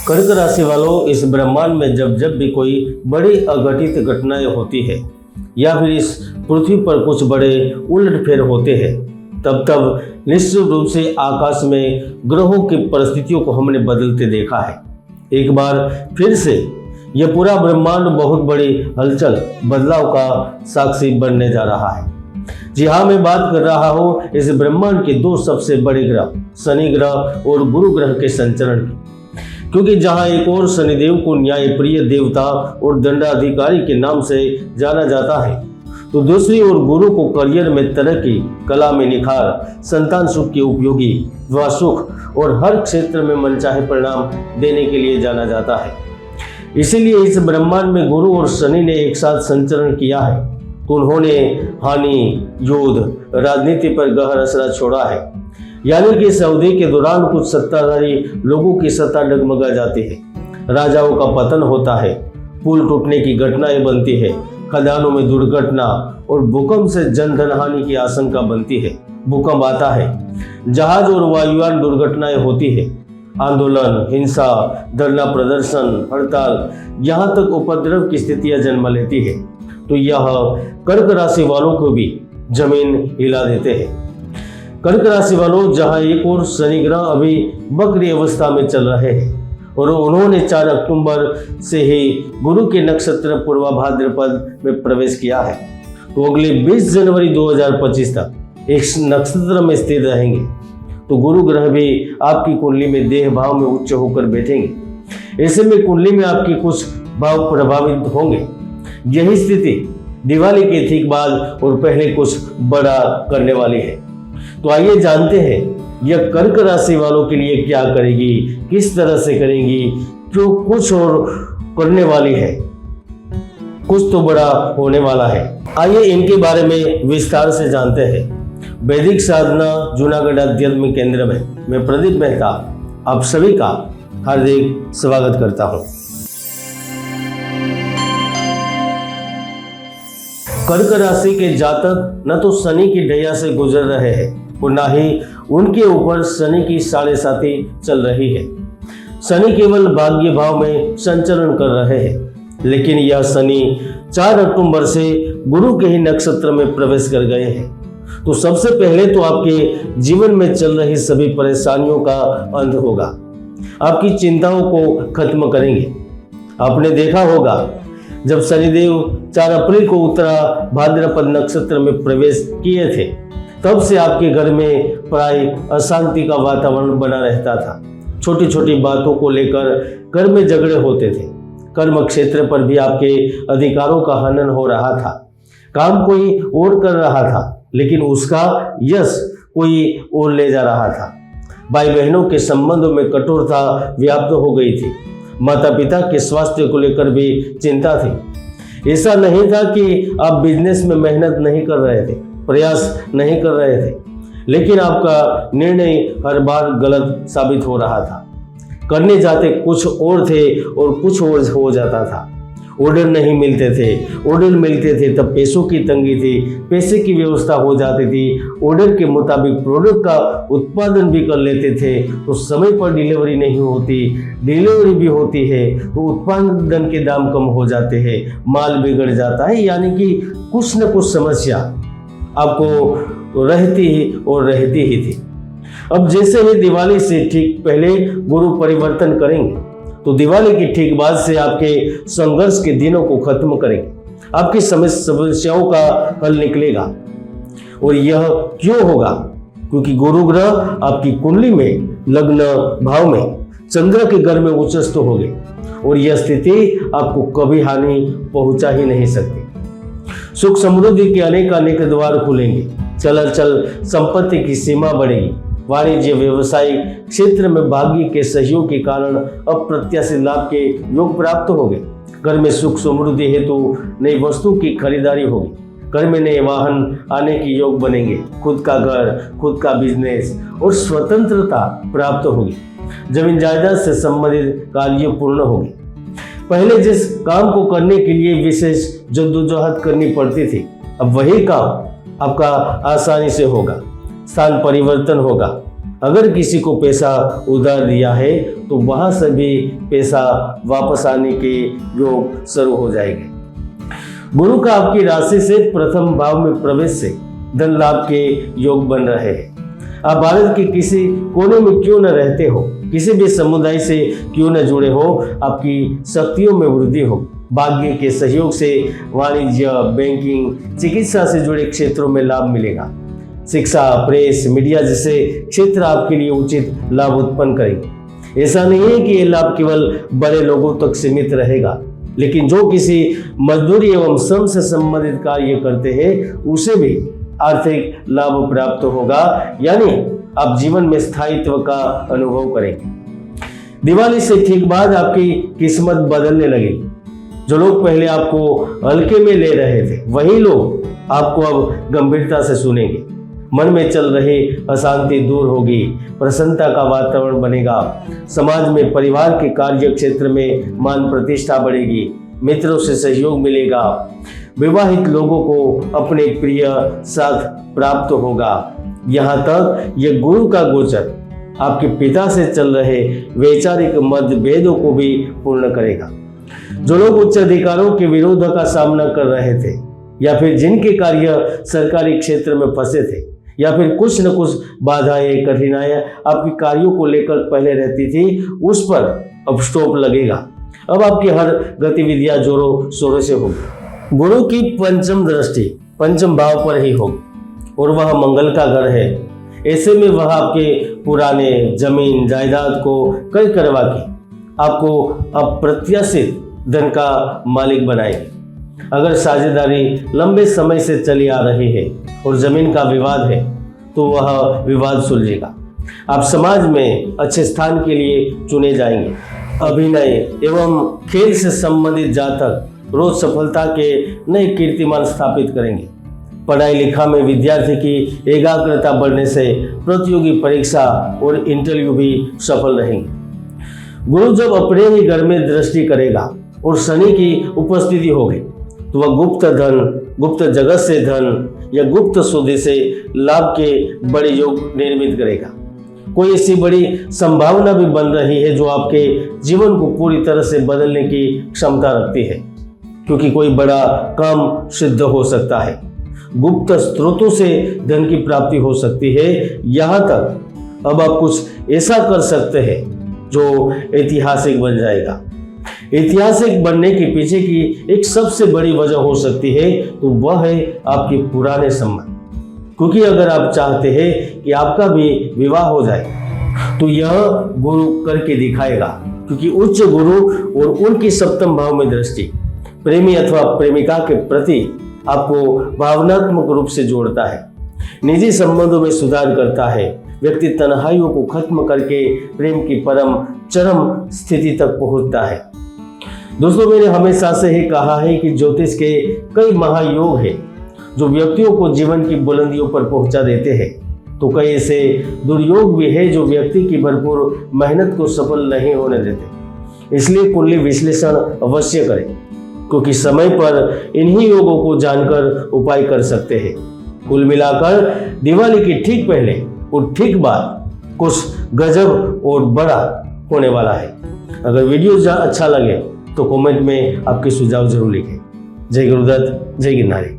कर्क राशि वालों, इस ब्रह्मांड में जब जब भी कोई बड़ी अघटित घटनाएं होती है या फिर इस पृथ्वी पर कुछ बड़े उलटफेर होते हैं, तब तब निश्चित रूप से आकाश में ग्रहों की परिस्थितियों को हमने बदलते देखा है। एक बार फिर से यह पूरा ब्रह्मांड बहुत बड़ी हलचल बदलाव का साक्षी बनने जा रहा है। जी हाँ, मैं बात कर रहा हूँ इस ब्रह्मांड के दो सबसे बड़े ग्रह शनि ग्रह और गुरु ग्रह के संचरण की। क्योंकि जहाँ एक और शनिदेव को न्याय प्रिय देवता और दंडाधिकारी के नाम से जाना जाता है, तो दूसरी ओर गुरु को करियर में तरक्की, कला में निखार, संतान सुख के उपयोगी, विवाह सुख और हर क्षेत्र में मनचाहे परिणाम देने के लिए जाना जाता है। इसीलिए इस ब्रह्मांड में गुरु और शनि ने एक साथ संचरण किया है, तो उन्होंने हानि, युद्ध, राजनीति पर गहरा असर छोड़ा है। यानी कि इस अवधि के दौरान कुछ सत्ताधारी लोगों की सत्ता डगमगा जाती है, राजाओं का पतन होता है, पुल टूटने की घटनाएं बनती है, खदानों में दुर्घटना और भूकंप से जन धन हानि की आशंका बनती है। भूकंप आता है, जहाज और वायुयान दुर्घटनाएं होती है, आंदोलन, हिंसा, धरना प्रदर्शन, हड़ताल, यहाँ तक उपद्रव की स्थितियां जन्म लेती है। तो यह कर्क राशि वालों को भी जमीन हिला देते हैं। कर्क राशि वालों, जहां एक और शनि ग्रह अभी वक्री अवस्था में चल रहे हैं और उन्होंने 4 अक्टूबर से ही गुरु के नक्षत्र पूर्वा भाद्रपद में प्रवेश किया है, तो अगले 20 जनवरी 2025 तक एक नक्षत्र में स्थिर रहेंगे। तो गुरु ग्रह भी आपकी कुंडली में देह भाव में उच्च होकर बैठेंगे। ऐसे में कुंडली में आपके कुछ भाव प्रभावित होंगे। यही स्थिति दिवाली के ठीक बाद और पहले कुछ बड़ा करने वाली है। तो आइए जानते हैं यह कर्क राशि वालों के लिए क्या करेगी, किस तरह से करेंगी, क्यों कुछ और करने वाली है, कुछ तो बड़ा होने वाला है। आइए इनके बारे में विस्तार से जानते हैं। वैदिक साधना जूनागढ़ अध्यात्म केंद्र में मैं प्रदीप मेहता आप सभी का हार्दिक स्वागत करता हूं। कर्क राशि के जातक न तो शनि की ढैया से गुजर रहे हैं और न ही उनके ऊपर शनि की 7.5 चल रही है। शनि केवल भाग्य भाव में संचरण कर रहे हैं, लेकिन यह शनि 4 अक्टूबर से गुरु के ही नक्षत्र में प्रवेश कर गए हैं। तो सबसे पहले तो आपके जीवन में चल रही सभी परेशानियों का अंत होगा, आपकी चिंताओं को खत्म करेंगे। आपने देखा होगा जब शनिदेव 4 अप्रैल को उत्तरा भाद्रपद नक्षत्र में प्रवेश किए थे, तब से आपके घर में प्राय अशांति का वातावरण बना रहता था। छोटी छोटी बातों को लेकर घर में झगड़े होते थे। कर्म क्षेत्र पर भी आपके अधिकारों का हनन हो रहा था। काम कोई और कर रहा था, लेकिन उसका यश कोई और ले जा रहा था। भाई बहनों के संबंधों में कठोरता व्याप्त हो गई थी। माता पिता के स्वास्थ्य को लेकर भी चिंता थी। ऐसा नहीं था कि आप बिजनेस में मेहनत नहीं कर रहे थे, प्रयास नहीं कर रहे थे, लेकिन आपका निर्णय हर बार गलत साबित हो रहा था। करने जाते कुछ और थे और कुछ और हो जाता था। ऑर्डर नहीं मिलते थे, ऑर्डर मिलते थे तब पैसों की तंगी थी, पैसे की व्यवस्था हो जाती थी। ऑर्डर के मुताबिक प्रोडक्ट का उत्पादन भी कर लेते थे तो समय पर डिलीवरी नहीं होती, डिलीवरी भी होती है तो उत्पादन के दाम कम हो जाते हैं, माल बिगड़ जाता है। यानी कि कुछ न कुछ समस्या आपको रहती ही थी। अब जैसे ही दिवाली से ठीक पहले गुरु परिवर्तन करेंगे, तो दिवाली की ठीक बाद से आपके संघर्ष के दिनों को खत्म करेंगे, आपकी समस्याओं का हल निकलेगा। और यह क्यों होगा? क्योंकि गुरु ग्रह आपकी कुंडली में लग्न भाव में चंद्र के घर में उच्चस्थ हो गए और यह स्थिति आपको कभी हानि पहुंचा ही नहीं सकती। सुख समृद्धि के अनेक द्वार खुलेंगे, चल संपत्ति की सीमा बढ़ेगी, वाणिज्य व्यवसायिक क्षेत्र में भाग्य के सहयोग के कारण अप्रत्याशित लाभ के योग प्राप्त हो गए। घर में सुख समृद्धि हेतु नई वस्तु की खरीदारी होगी, घर में नए वाहन आने के योग बनेंगे, खुद का घर, खुद का बिजनेस और स्वतंत्रता प्राप्त होगी। जमीन जायदाद से संबंधित कार्य पूर्ण होगी। पहले जिस काम को करने के लिए विशेष जद्दोजहद करनी पड़ती थी, अब वही काम आपका आसानी से होगा। स्थान परिवर्तन होगा, अगर किसी को पैसा उधार दिया है तो वहां से भी पैसा वापस आने के योग शुरू हो जाएंगे। गुरु का आपकी राशि से प्रथम भाव में प्रवेश से धन लाभ के योग बन रहे हैं। आप भारत के किसी कोने में क्यों न रहते हो, किसी भी समुदाय से क्यों न जुड़े हो, आपकी शक्तियों में वृद्धि हो। भाग्य के सहयोग से वाणिज्य, बैंकिंग, चिकित्सा से जुड़े क्षेत्रों में लाभ मिलेगा। शिक्षा, प्रेस, मीडिया जैसे क्षेत्र आपके लिए उचित लाभ उत्पन्न करेंगे। ऐसा नहीं है कि ये लाभ केवल बड़े लोगों तक सीमित रहेगा, लेकिन जो किसी मजदूरी एवं श्रम से संबंधित कार्य करते हैं उसे भी आर्थिक लाभ प्राप्त होगा, यानी आप जीवन में स्थायित्व का अनुभव करेंगे। दिवाली से ठीक बाद आपकी किस्मत बदलने लगेगी। जो लोग पहले आपको हल्के में ले रहे थे वही लोग आपको अब गंभीरता से सुनेंगे। मन में चल रही अशांति दूर होगी, प्रसन्नता का वातावरण बनेगा। समाज में, परिवार के कार्य क्षेत्र में मान प्रतिष्ठा बढ़ेगी, मित्रों से सहयोग मिलेगा। विवाहित लोगों को अपने प्रिय साथ प्राप्त होगा। यहाँ तक ये गुरु का गोचर आपके पिता से चल रहे वैचारिक मतभेदों को भी पूर्ण करेगा। जो लोग उच्च अधिकारों के विरोध का सामना कर रहे थे या फिर जिनके कार्य सरकारी क्षेत्र में फंसे थे या फिर कुछ न कुछ बाधाएं, कठिनाइयां आपके कार्यों को लेकर पहले रहती थी, उस पर अब स्टॉप लगेगा। अब आपकी हर गतिविधियां जोरों शोरों से होगी। गुरु की पंचम दृष्टि पंचम भाव पर ही होगी और वह मंगल का घर है। ऐसे में वह आपके पुराने जमीन जायदाद को क्रय करवा के आपको अप्रत्याशित धन का मालिक बनाएगी। अगर साझेदारी लंबे समय से चली आ रही है और जमीन का विवाद है तो वह विवाद सुलझेगा। आप समाज में अच्छे स्थान के लिए चुने जाएंगे। अभिनय एवं खेल से संबंधित जातक रोज सफलता के नए कीर्तिमान स्थापित करेंगे। पढ़ाई लिखा में विद्यार्थी की एकाग्रता बढ़ने से प्रतियोगी परीक्षा और इंटरव्यू भी सफल रहेंगे। गुरु जब अपने ही घर में दृष्टि करेगा और शनि की उपस्थिति होगी तो वह गुप्त धन, गुप्त जगत से धन या गुप्त सौदे से लाभ के बड़े योग निर्मित करेगा। कोई ऐसी बड़ी संभावना भी बन रही है जो आपके जीवन को पूरी तरह से बदलने की क्षमता रखती है, क्योंकि कोई बड़ा काम सिद्ध हो सकता है। गुप्त स्रोतों से धन की प्राप्ति हो सकती है। यहाँ तक अब आप कुछ ऐसा कर सकते हैं जो ऐतिहासिक बन जाएगा। ऐतिहासिक बनने के पीछे की एक सबसे बड़ी वजह हो सकती है तो वह है आपके पुराने संबंध। क्योंकि अगर आप चाहते हैं कि आपका भी विवाह हो जाए तो यह गुरु करके दिखाएगा, क्योंकि उच्च गुरु और उनकी सप्तम भाव में दृष्टि प्रेमी अथवा प्रेमिका के प्रति आपको भावनात्मक रूप से जोड़ता है, निजी संबंधों में सुधार करता है। व्यक्ति तन्हाइयों को खत्म करके प्रेम की चरम स्थिति तक पहुंचता है। दोस्तों, मैंने हमेशा से ही कहा है कि ज्योतिष के कई महायोग हैं जो व्यक्तियों को जीवन की बुलंदियों पर पहुंचा देते हैं, तो कई ऐसे दुर्योग भी है जो व्यक्ति की भरपूर मेहनत को सफल नहीं होने देते। इसलिए कुंडली विश्लेषण अवश्य करें, क्योंकि समय पर इन्हीं योगों को जानकर उपाय कर सकते हैं। कुल मिलाकर दिवाली की ठीक पहले और ठीक बाद कुछ गजब और बड़ा होने वाला है। अगर वीडियो अच्छा लगे तो कमेंट में आपके सुझाव जरूर लिखें। जय गुरुदत्त, जय गिरनारी।